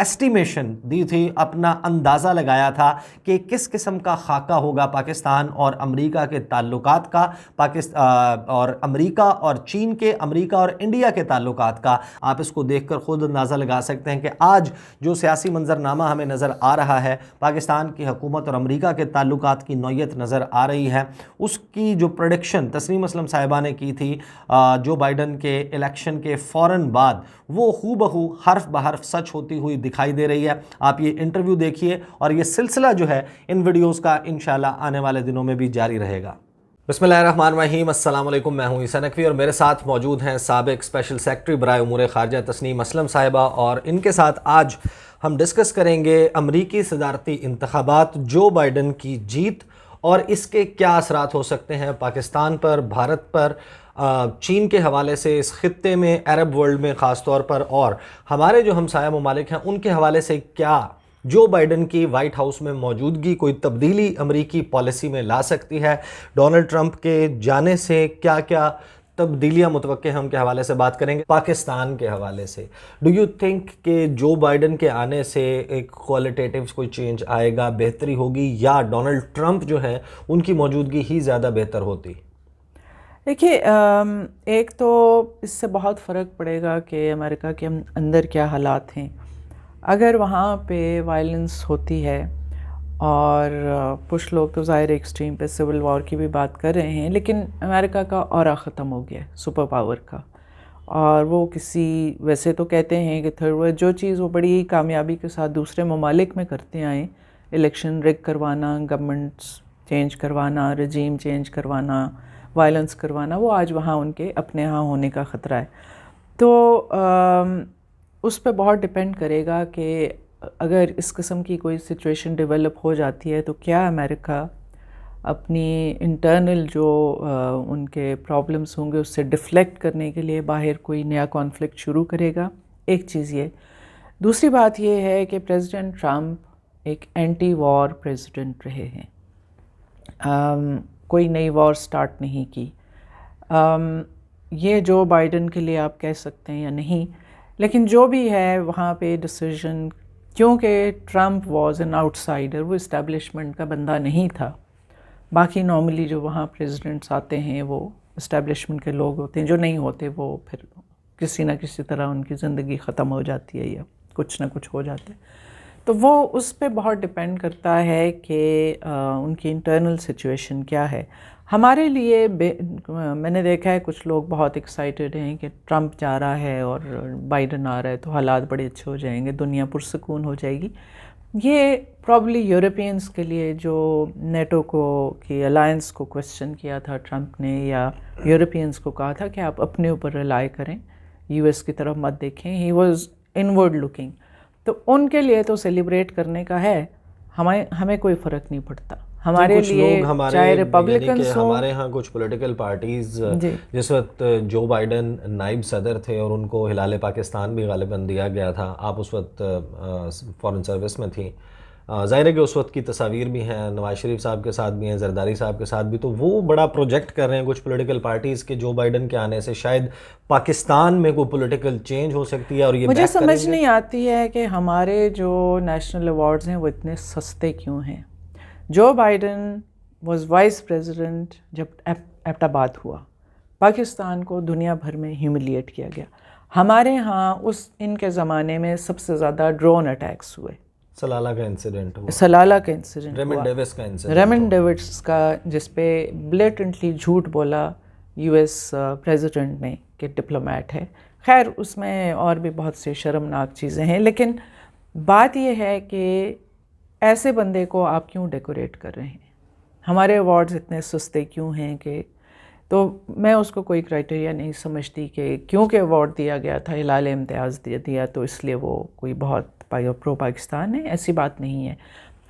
Estimation دی تھی, اپنا اندازہ لگایا تھا کہ کس قسم کا خاکہ ہوگا پاکستان اور امریکہ کے تعلقات کا, اور امریکہ اور چین کے, امریکہ اور انڈیا کے تعلقات کا. آپ اس کو دیکھ کر خود اندازہ لگا سکتے ہیں کہ آج جو سیاسی منظرنامہ ہمیں نظر آ رہا ہے, پاکستان کی حکومت اور امریکہ کے تعلقات کی نوعیت نظر آ رہی ہے. اس کی جو پریڈکشن تسنیم اسلم صاحبہ نے کی تھی جو بائیڈن کے الیکشن کے فوراً بعد, وہ ہو بہو حرف بحرف سچ ہوتی ہوئی دکھائی دے رہی ہے. آپ یہ انٹرویو دیکھیے اور یہ سلسلہ جو ہے ان ویڈیوز کا انشاءاللہ آنے والے دنوں میں بھی جاری رہے گا. بسم اللہ الرحمن الرحیم. السلام علیکم, میں ہوں عیسیٰ نقوی اور میرے ساتھ موجود ہیں سابق اسپیشل سیکرٹری برائے امور خارجہ تسنیم اسلم صاحبہ, اور ان کے ساتھ آج ہم ڈسکس کریں گے امریکی صدارتی انتخابات, جو بائیڈن کی جیت اور اس کے کیا اثرات ہو سکتے ہیں پاکستان پر, بھارت پر, چین کے حوالے سے, اس خطے میں, عرب ورلڈ میں خاص طور پر, اور ہمارے جو ہمسایہ ممالک ہیں ان کے حوالے سے کیا جو بائیڈن کی وائٹ ہاؤس میں موجودگی کوئی تبدیلی امریکی پالیسی میں لا سکتی ہے. ڈونلڈ ٹرمپ کے جانے سے کیا کیا تبدیلیاں متوقع ہیں, ہم کے حوالے سے بات کریں گے. پاکستان کے حوالے سے ڈو یو تھنک کہ جو بائیڈن کے آنے سے ایک کوالٹیٹیو کوئی چینج آئے گا, بہتری ہوگی, یا ڈونلڈ ٹرمپ جو ہے ان کی موجودگی ہی زیادہ بہتر ہوتی؟ دیکھیے, ایک تو اس سے بہت فرق پڑے گا کہ امریکہ کے اندر کیا حالات ہیں. اگر وہاں پہ وائلنس ہوتی ہے, اور کچھ لوگ تو ظاہر ایکسٹریم پہ سول وار کی بھی بات کر رہے ہیں, لیکن امریکہ کا اورا ختم ہو گیا ہے سپر پاور کا, اور وہ کسی, ویسے تو کہتے ہیں کہ تھرڈ ورلڈ, جو چیز وہ بڑی کامیابی کے ساتھ دوسرے ممالک میں کرتے آئیں, الیکشن ریگ کروانا, گورنمنٹس چینج کروانا, رجیم چینج کروانا, وائلنس کروانا, وہ آج وہاں ان کے اپنے ہاں ہونے کا خطرہ ہے. تو اس پہ بہت ڈپینڈ کرے گا کہ اگر اس قسم کی کوئی سچویشن ڈیولپ ہو جاتی ہے تو کیا امریکہ اپنی انٹرنل جو ان کے پرابلمس ہوں گے اس سے ڈیفلیکٹ کرنے کے لیے باہر کوئی نیا کانفلکٹ شروع کرے گا. ایک چیز یہ. دوسری بات یہ ہے کہ پریزیڈنٹ ٹرمپ ایک اینٹی وار پریزیڈنٹ رہے ہیں, کوئی نئی وار سٹارٹ نہیں کی. یہ جو بائیڈن کے لیے آپ کہہ سکتے ہیں یا نہیں, لیکن جو بھی ہے وہاں پہ ڈیسیژن, کیونکہ Trump was an out cider, وہ اسٹیبلشمنٹ کا بندہ نہیں تھا. باقی نارملی جو وہاں پریزیڈنٹس آتے ہیں وہ اسٹیبلشمنٹ کے لوگ ہوتے ہیں, جو نہیں ہوتے وہ پھر کسی نہ کسی طرح ان کی زندگی ختم ہو جاتی ہے یا کچھ نہ کچھ ہو جاتا ہے. تو وہ اس پہ بہت ڈپینڈ کرتا ہے کہ ان کی انٹرنل سچویشن کیا ہے. ہمارے لیے میں نے دیکھا ہے کچھ لوگ بہت ایکسائٹڈ ہیں کہ ٹرمپ جا رہا ہے اور بائیڈن آ رہا ہے تو حالات بڑے اچھے ہو جائیں گے, دنیا پرسکون ہو جائے گی. یہ پرابلی یورپینس کے لیے جو نیٹو کو کی الائنس کو کوسچن کیا تھا ٹرمپ نے, یا یورپینس کو کہا تھا کہ آپ اپنے اوپر ریلائی کریں, یو ایس کی طرف مت دیکھیں, ہی واز انورڈ لکنگ. تو ان کے لیے تو سیلیبریٹ کرنے کا ہے, ہمیں کوئی فرق نہیں پڑتا. ہمارے لیے چاہے ریپبلکنس ہوں, ہمارے ہاں کچھ پولیٹیکل پارٹیز جس وقت جو بائیڈن نائب صدر تھے اور ان کو ہلال پاکستان بھی غالباً دیا گیا تھا, آپ اس وقت فارن سروس میں تھیں, ظاہر ہے کہ اس وقت کی تصاویر بھی ہیں, نواز شریف صاحب کے ساتھ بھی ہیں, زرداری صاحب کے ساتھ بھی, تو وہ بڑا پروجیکٹ کر رہے ہیں کچھ پولیٹیکل پارٹیز کے جو بائیڈن کے آنے سے شاید پاکستان میں کوئی پولیٹیکل چینج ہو سکتی ہے. اور یہ مجھے سمجھ نہیں آتی ہے کہ ہمارے جو نیشنل ایوارڈز ہیں وہ اتنے سستے کیوں ہیں. Joe Biden was vice president جب ایبٹ آباد ہوا, پاکستان کو دنیا بھر میں ہیوملیٹ کیا گیا. ہمارے ہاں ان کے زمانے میں سب سے زیادہ ڈرون اٹیکس ہوئے. سلالہ کا انسیڈنٹ ریمنڈ ڈیوڈس کا, جس پہ بلیٹنٹلی جھوٹ بولا یو ایس پریزیڈنٹ نے کہ ڈپلومیٹ ہے. خیر اس میں اور بھی بہت سے شرمناک چیزیں ہیں, لیکن بات یہ ہے کہ ایسے بندے کو آپ کیوں ڈیکوریٹ کر رہے ہیں. ہمارے ایوارڈز اتنے سستے کیوں ہیں کہ, تو میں اس کو کوئی کرائٹیریا نہیں سمجھتی کہ کیونکہ ایوارڈ دیا گیا تھا, ہلال امتیاز دیا تو اس لیے وہ کوئی بہت پرو پاکستان ہے. ایسی بات نہیں ہے.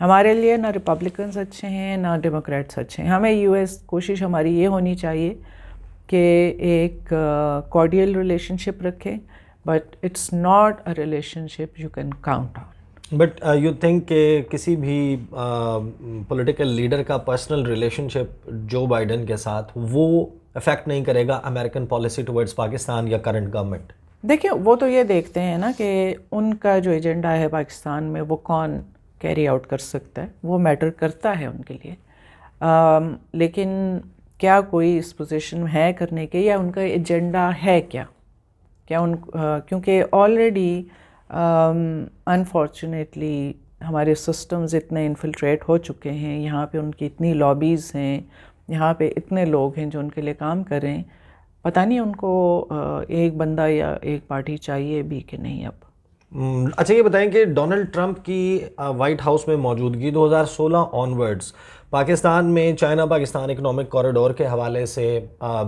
ہمارے لیے نہ ریپبلکنز اچھے ہیں نہ ڈیموکریٹس اچھے ہیں. ہمیں یو ایس کوشش ہماری یہ ہونی چاہیے کہ ایک کارڈیل ریلیشن شپ رکھیں, but it's not a relationship you can count on. But you think کہ کسی بھی پولیٹیکل لیڈر کا پرسنل ریلیشن شپ جو بائیڈن کے ساتھ وہ افیکٹ نہیں کرے گا امریکن پالیسی ٹورڈز پاکستان یا کرنٹ گورنمنٹ؟ دیکھیں وہ تو یہ دیکھتے ہیں نا کہ ان کا جو ایجنڈا ہے پاکستان میں وہ کون کیری آؤٹ کر سکتا ہے، وہ میٹر کرتا ہے ان کے لیے. لیکن کیا کوئی اس پوزیشن میں ہے کرنے کے، یا ان کا ایجنڈا ہے کیا کیونکہ آلریڈی انفارچونیٹلی ہمارے سسٹمز اتنے انفلٹریٹ ہو چکے ہیں، یہاں پہ ان کی اتنی لابیز ہیں، یہاں پہ اتنے لوگ ہیں جو ان کے لیے کام کریں، پتہ نہیں ان کو ایک بندہ یا ایک پارٹی چاہیے بھی کہ نہیں. اب اچھا یہ بتائیں کہ ڈونلڈ ٹرمپ کی وائٹ ہاؤس میں موجودگی 2016 آنورڈز پاکستان میں چائنا پاکستان اکنامک کوریڈور کے حوالے سے،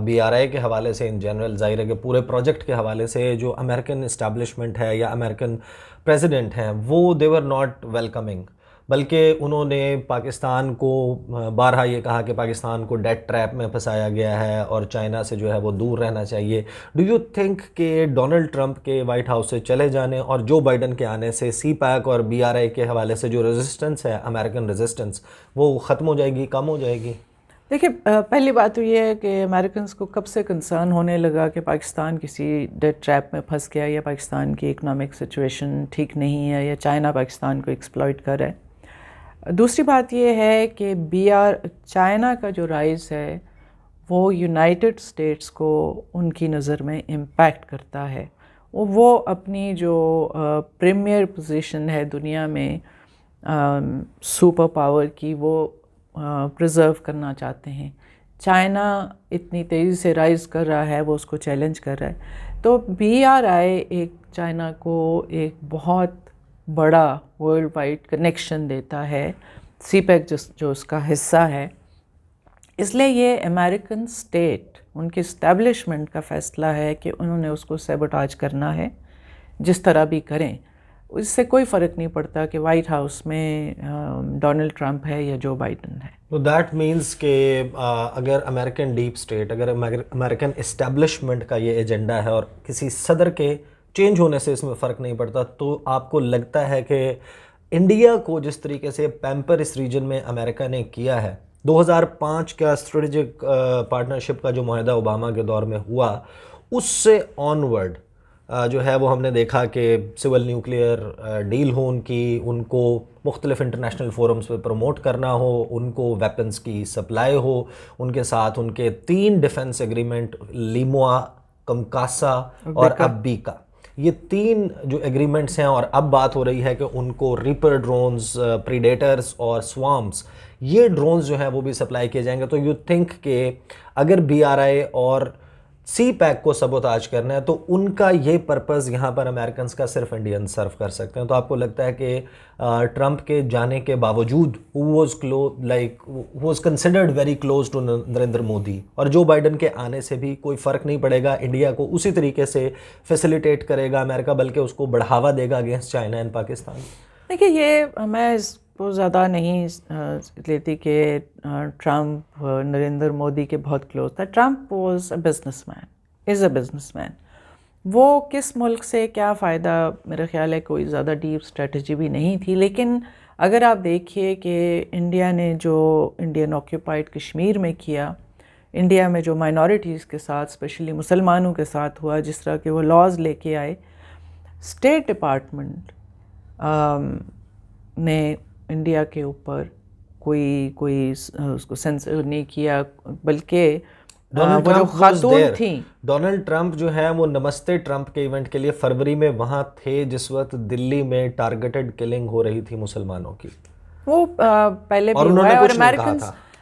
BRI کے حوالے سے ان جنرل، ظاہر ہے کہ پورے پروجیکٹ کے حوالے سے جو امریکن اسٹیبلشمنٹ ہے یا امریکن پریزیڈنٹ ہیں وہ دے ور ناٹ ویلکمنگ، بلکہ انہوں نے پاکستان کو بارہا یہ کہا کہ پاکستان کو ڈیٹ ٹریپ میں پھنسایا گیا ہے اور چائنا سے جو ہے وہ دور رہنا چاہیے. ڈو یو تھنک کہ ڈونلڈ ٹرمپ کے وائٹ ہاؤس سے چلے جانے اور جو بائیڈن کے آنے سے CPAC اور BRI کے حوالے سے جو ریزسٹنس ہے، امریکن ریزسٹنس، وہ ختم ہو جائے گی، کم ہو جائے گی؟ دیکھیں پہلی بات تو یہ ہے کہ امریکنز کو کب سے کنسرن ہونے لگا کہ پاکستان کسی ڈیٹ ٹریپ میں پھنس گیا، یا پاکستان کی اکنامک سچویشن ٹھیک نہیں ہے، یا چائنا پاکستان کو ایکسپلائٹ کر رہا ہے. دوسری بات یہ ہے کہ چائنا کا جو رائز ہے وہ یونائٹڈ اسٹیٹس کو ان کی نظر میں امپیکٹ کرتا ہے. وہ اپنی جو پریمیئر پوزیشن ہے دنیا میں سپر پاور کی، وہ پریزرو کرنا چاہتے ہیں. چائنا اتنی تیزی سے رائز کر رہا ہے، وہ اس کو چیلنج کر رہا ہے. تو BRI ایک چائنا کو ایک بہت بڑا ورلڈ وائڈ کنیکشن دیتا ہے، CPEC جو اس کا حصہ ہے. اس لیے یہ امریکن اسٹیٹ، ان کی اسٹیبلشمنٹ کا فیصلہ ہے کہ انہوں نے اس کو سیبوٹاج کرنا ہے جس طرح بھی کریں. اس سے کوئی فرق نہیں پڑتا کہ وائٹ ہاؤس میں ڈونلڈ ٹرمپ ہے یا جو بائیڈن ہے. تو دیٹ مینس کہ اگر امریکن ڈیپ اسٹیٹ، اگر امریکن اسٹیبلشمنٹ کا یہ ایجنڈا ہے اور کسی صدر کے چینج ہونے سے اس میں فرق نہیں پڑتا، تو آپ کو لگتا ہے کہ انڈیا کو جس طریقے سے پیمپر اس ریجن میں امریکہ نے کیا ہے، 2005 کا اسٹریٹجک پارٹنرشپ کا جو معاہدہ اوباما کے دور میں ہوا، اس سے آنورڈ جو ہے وہ ہم نے دیکھا کہ سول نیوکلیئر ڈیل ہو ان کو مختلف انٹرنیشنل فورمز پہ پروموٹ کرنا ہو، ان کو ویپنز کی سپلائی ہو، ان کے ساتھ ان کے 3 ڈیفنس ایگریمنٹ، لیموا، کمکاسا اور اب بیکا، یہ 3 جو ایگریمنٹس ہیں، اور اب بات ہو رہی ہے کہ ان کو ریپر ڈرونز، پریڈیٹرز اور سوامز، یہ ڈرونز جو ہیں وہ بھی سپلائی کیے جائیں گے. تو یو تھنک کہ اگر BRI اور CPAC کو سبوتاج کرنا ہے تو ان کا یہ پرپز یہاں پر امریکنز کا صرف انڈین سرو کر سکتے ہیں. تو آپ کو لگتا ہے کہ ٹرمپ کے جانے کے باوجود was considered very close to Narendra Modi, اور جو بائیڈن کے آنے سے بھی کوئی فرق نہیں پڑے گا، انڈیا کو اسی طریقے سے فیسیلیٹیٹ کرے گا امریکہ، بلکہ اس کو بڑھاوا دے گا اگینسٹ چائنا اینڈ پاکستان؟ دیکھیے یہ میں اس کو زیادہ نہیں لیتی کہ ٹرمپ نریندر مودی کے بہت کلوز تھا. Trump was a business man, is a business man. وہ کس ملک سے کیا فائدہ، میرا خیال ہے کوئی زیادہ ڈیپ اسٹریٹجی بھی نہیں تھی. لیکن اگر آپ دیکھیے کہ انڈیا نے جو انڈین آکیوپائڈ کشمیر میں کیا، انڈیا میں جو مائنورٹیز کے ساتھ اسپیشلی مسلمانوں کے ساتھ ہوا، جس طرح کے وہ لاز لے کے آئے، اسٹیٹ ڈپارٹمنٹ نے انڈیا کے اوپر کوئی اس کو سینسر نہیں کیا، بلکہ وہ جو خاتون تھیں، ڈونلڈ ٹرمپ جو ہے وہ نمستے ٹرمپ کے ایونٹ کے لیے فروری میں وہاں تھے جس وقت دلی میں ٹارگیٹڈ کلنگ ہو رہی تھی مسلمانوں کی. وہ پہلے بھی ہوا ہے، اور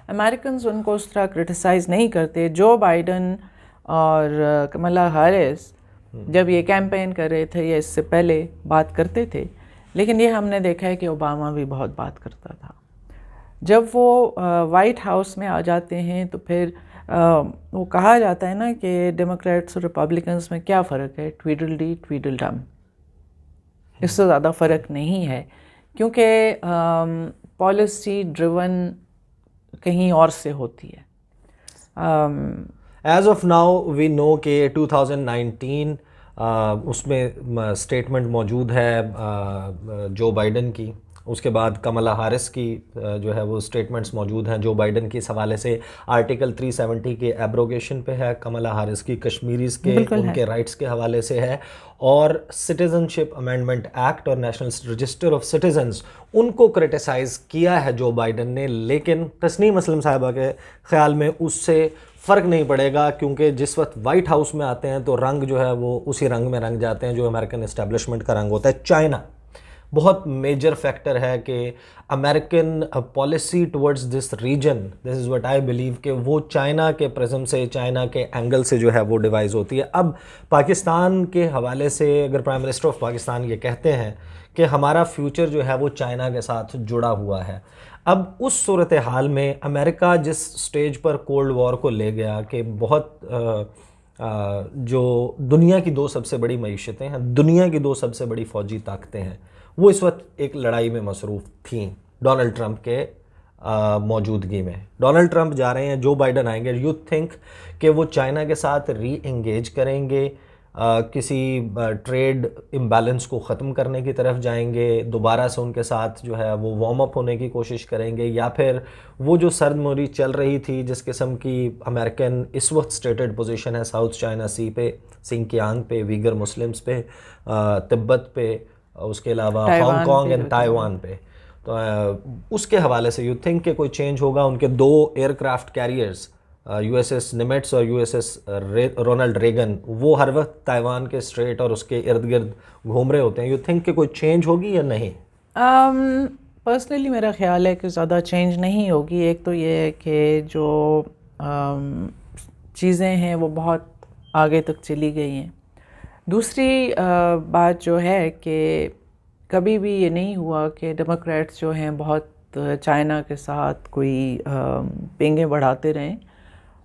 امریکنز ان کو اس طرح کرٹیسائز نہیں کرتے. جو بائیڈن اور کملا ہیرس جب یہ کیمپین کر رہے تھے یا اس سے پہلے بات کرتے تھے، لیکن یہ ہم نے دیکھا ہے کہ اوباما بھی بہت بات کرتا تھا. جب وہ وائٹ ہاؤس میں آ جاتے ہیں تو پھر وہ کہا جاتا ہے نا کہ ڈیموکریٹس اور ریپبلکنس میں کیا فرق ہے، ٹویڈل ڈی ٹویڈل ڈم، اس سے زیادہ فرق نہیں ہے، کیونکہ پالیسی ڈریون کہیں اور سے ہوتی ہے. ایز آف ناؤ وی نو کہ 2019 اس میں اسٹیٹمنٹ موجود ہے جو بائیڈن کی، اس کے بعد کملا ہارس کی جو ہے وہ اسٹیٹمنٹس موجود ہیں جو بائیڈن کی اس حوالے سے آرٹیکل 370 کے ایبروگیشن پہ ہے، کملا ہارس کی کشمیریز کے ان کے رائٹس کے حوالے سے ہے، اور سٹیزن شپ امینڈمنٹ ایکٹ اور نیشنل رجسٹر آف سٹیزنز ان کو کرٹیسائز کیا ہے جو بائیڈن نے، لیکن تسنیم اسلم صاحبہ کے خیال میں اس سے فرق نہیں پڑے گا، کیونکہ جس وقت وائٹ ہاؤس میں آتے ہیں تو رنگ جو ہے وہ اسی رنگ میں رنگ جاتے ہیں جو امریکن اسٹیبلشمنٹ کا رنگ ہوتا ہے۔ چائنا بہت میجر فیکٹر ہے کہ American policy towards this region, this is what I believe, کہ وہ چائنا کے پرزم سے، چائنا کے اینگل سے جو ہے وہ ڈیوائز ہوتی ہے۔ اب پاکستان کے حوالے سے اگر پرائم منسٹر آف پاکستان یہ کہتے ہیں کہ ہمارا فیوچر جو ہے وہ چائنا کے ساتھ جڑا ہوا ہے، اب اس صورتحال میں امریکہ جس سٹیج پر کولڈ وار کو لے گیا کہ بہت جو دنیا کی دو سب سے بڑی معیشتیں ہیں، دنیا کی دو سب سے بڑی فوجی طاقتیں ہیں، وہ اس وقت ایک لڑائی میں مصروف تھیں ڈونلڈ ٹرمپ کے موجودگی میں۔ ڈونلڈ ٹرمپ جا رہے ہیں، جو بائیڈن آئیں گے، یو تھنک کہ وہ چائنا کے ساتھ ری انگیج کریں گے، کسی ٹریڈ امبیلنس کو ختم کرنے کی طرف جائیں گے، دوبارہ سے ان کے ساتھ جو ہے وہ وارم اپ ہونے کی کوشش کریں گے، یا پھر وہ جو سرد موری چل رہی تھی جس قسم کی امریکن اس وقت سٹیٹڈ پوزیشن ہے ساؤتھ چائنا سی پہ، سنکیانگ پہ، ویگر مسلمز پہ، تبت پہ، اس کے علاوہ ہانگ کانگ اینڈ تائیوان پہ، تو اس کے حوالے سے یو تھنک کہ کوئی چینج ہوگا؟ ان کے دو aircraft carriers U S S Nimitz اور U S S Ronald Reagan, وہ ہر وقت تائیوان کے اسٹریٹ اور اس کے ارد گرد گھوم رہے ہوتے ہیں، یو تھنک کہ کوئی چینج ہوگی یا نہیں؟ پرسنلی میرا خیال ہے کہ زیادہ چینج نہیں ہوگی۔ ایک تو یہ ہے کہ جو چیزیں ہیں وہ بہت آگے تک چلی گئی ہیں، دوسری بات جو ہے کہ کبھی بھی یہ نہیں ہوا کہ ڈیموکریٹس جو ہیں بہت چائنا کے ساتھ کوئی پینگیں بڑھاتے رہیں۔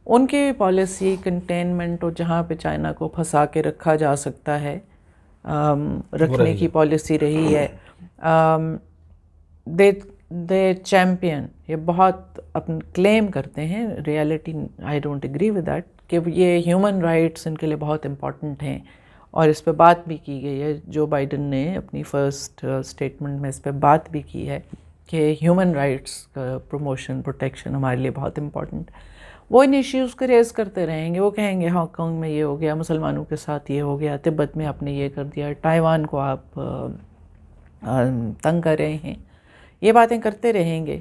ان کی پالیسی کنٹینمنٹ اور جہاں پہ چائنا کو پھنسا کے رکھا جا سکتا ہے رکھنے کی پالیسی رہی ہے۔ دے چیمپئن، یہ بہت اپنا کلیم کرتے ہیں، reality I don't agree with that, کہ یہ ہیومن رائٹس ان کے لیے بہت امپورٹنٹ ہیں، اور اس پہ بات بھی کی گئی ہے۔ جو بائیڈن نے اپنی فرسٹ اسٹیٹمنٹ میں اس پہ بات بھی کی ہے کہ ہیومن رائٹس کا پروموشن، پروٹیکشن ہمارے لیے بہت امپورٹنٹ۔ وہ ان ایشیوز کو ریز کرتے رہیں گے، وہ کہیں گے ہانگ کانگ میں یہ ہو گیا، مسلمانوں کے ساتھ یہ ہو گیا، تبت میں آپ نے یہ کر دیا، تائیوان کو آپ تنگ کر رہے ہیں، یہ باتیں کرتے رہیں گے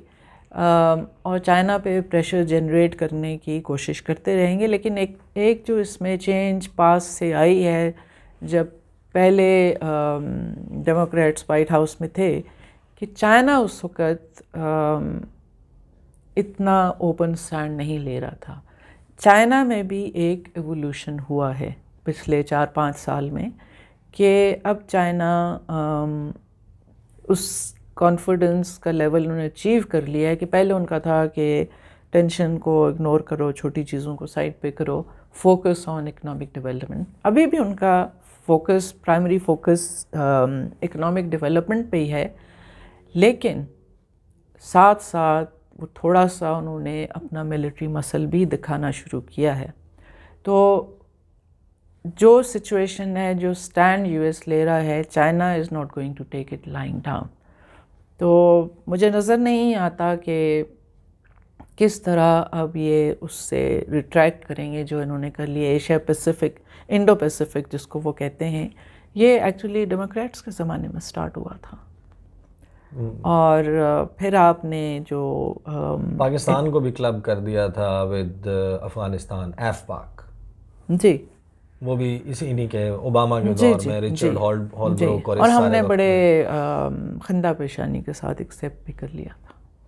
اور چائنا پہ پریشر جنریٹ کرنے کی کوشش کرتے رہیں گے۔ لیکن ایک جو اس میں چینج پاس سے آئی ہے، جب پہلے ڈیموکریٹس وائٹ ہاؤس میں تھے، کہ چائنا اس وقت اتنا اوپن سٹینڈ نہیں لے رہا تھا۔ چائنا میں بھی ایک ایوولوشن ہوا ہے پچھلے 4-5 سال میں، کہ اب چائنا اس کانفیڈنس کا لیول انہوں نے اچیو کر لیا ہے کہ پہلے ان کا تھا کہ ٹینشن کو اگنور کرو، چھوٹی چیزوں کو سائڈ پہ کرو، فوکس آن اکنامک ڈیولپمنٹ۔ ابھی بھی ان کا focus, primary focus economic development پہ ہی ہے، لیکن ساتھ ساتھ وہ تھوڑا سا انہوں نے اپنا ملٹری مسل بھی دکھانا شروع کیا ہے۔ تو جو سچویشن ہے، جو سٹینڈ یو ایس لے رہا ہے، China is not going to take it lying down. تو مجھے نظر نہیں آتا کہ کس طرح اب یہ اس سے ریٹریکٹ کریں گے جو انہوں نے کر لیا۔ ایشیا پیسیفک، انڈو پیسیفک جس کو وہ کہتے ہیں، یہ ایکچولی ڈیموکریٹس کے زمانے میں سٹارٹ ہوا تھا، اور پھر آپ نے جو پاکستان کو بھی کلب کر دیا تھا ود افغانستان، ایف پاک، جی، وہ بھی اسی انہی کے اوباما کے دور میں رچرڈ ہالبروک، اور ہم نے بڑے خندہ پیشانی کے ساتھ ایکسیپٹ بھی کر لیا تھا۔